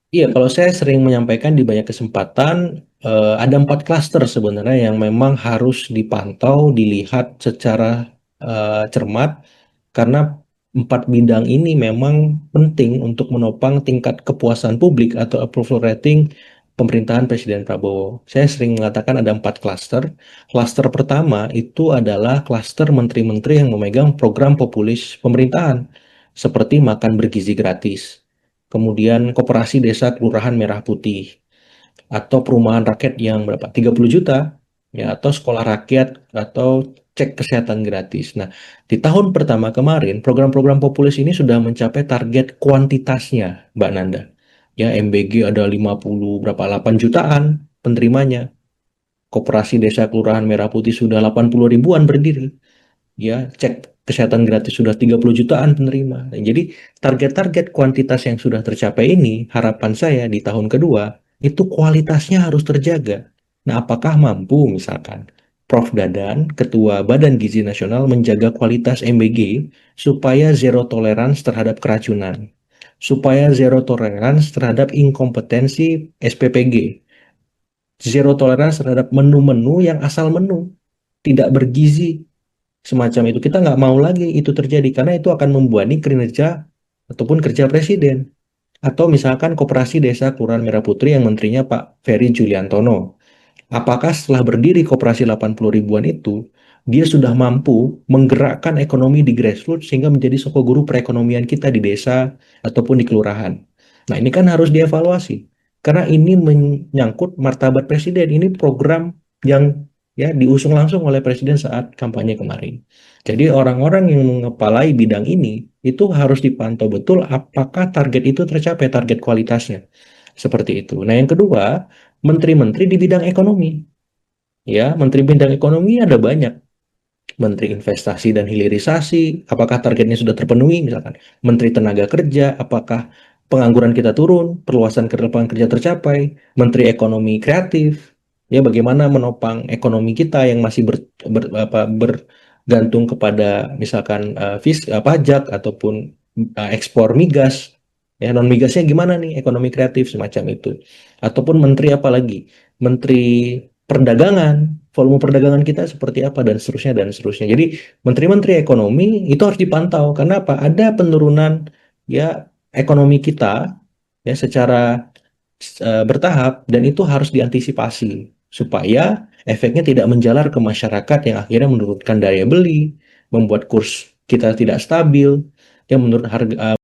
Iya, kalau saya sering menyampaikan di banyak kesempatan, ada 4 klaster sebenarnya yang memang harus dipantau, dilihat secara cermat, karena 4 bidang ini memang penting untuk menopang tingkat kepuasan publik atau approval rating pemerintahan Presiden Prabowo. Saya sering mengatakan ada 4 klaster. Klaster pertama itu adalah klaster menteri-menteri yang memegang program populis pemerintahan, seperti makan bergizi gratis, kemudian koperasi desa kelurahan merah putih, atau perumahan rakyat yang berapa 30 juta, ya, atau sekolah rakyat, atau cek kesehatan gratis. Nah, di tahun pertama kemarin program-program populis ini sudah mencapai target kuantitasnya, Mbak Nanda. Ya, MBG ada 50 berapa 8 jutaan penerimanya. Koperasi desa kelurahan merah putih sudah 80 ribuan berdiri, ya, cek kesehatan gratis sudah 30 jutaan penerima. Nah, jadi target-target kuantitas yang sudah tercapai ini, harapan saya di tahun kedua itu kualitasnya harus terjaga. Nah, apakah mampu misalkan Prof. Dadan, Ketua Badan Gizi Nasional, menjaga kualitas MBG supaya zero tolerance terhadap keracunan, supaya zero tolerance terhadap inkompetensi SPPG, zero tolerance terhadap menu-menu yang asal menu, tidak bergizi, semacam itu. Kita nggak mau lagi itu terjadi karena itu akan membebani kinerja ataupun kerja presiden. Atau misalkan Koperasi Desa Kelurahan Merah Putri yang menterinya Pak Ferry Juliantono. Apakah setelah berdiri koperasi 80 ribuan itu, dia sudah mampu menggerakkan ekonomi di grassroots sehingga menjadi soko guru perekonomian kita di desa ataupun di kelurahan. Nah, ini kan harus dievaluasi. Karena ini menyangkut martabat presiden. Ini program yang ya diusung langsung oleh presiden saat kampanye kemarin. Jadi orang-orang yang mengepalai bidang ini itu harus dipantau betul apakah target itu tercapai, target kualitasnya. Seperti itu. Nah, yang kedua, menteri-menteri di bidang ekonomi. Ya, menteri bidang ekonomi ada banyak. Menteri Investasi dan Hilirisasi, apakah targetnya sudah terpenuhi? Misalkan Menteri Tenaga Kerja, apakah pengangguran kita turun, perluasan lapangan kerja tercapai? Menteri Ekonomi Kreatif, ya, bagaimana menopang ekonomi kita yang masih bergantung kepada misalkan pajak ataupun ekspor migas. Ya, non migasnya gimana nih ekonomi kreatif semacam itu. Ataupun menteri apa lagi? Menteri Perdagangan, volume perdagangan kita seperti apa dan seterusnya dan seterusnya. Jadi menteri-menteri ekonomi itu harus dipantau karena apa? Ada penurunan ya ekonomi kita ya secara bertahap, dan itu harus diantisipasi supaya efeknya tidak menjalar ke masyarakat yang akhirnya menurunkan daya beli, membuat kurs kita tidak stabil, yang menurut harga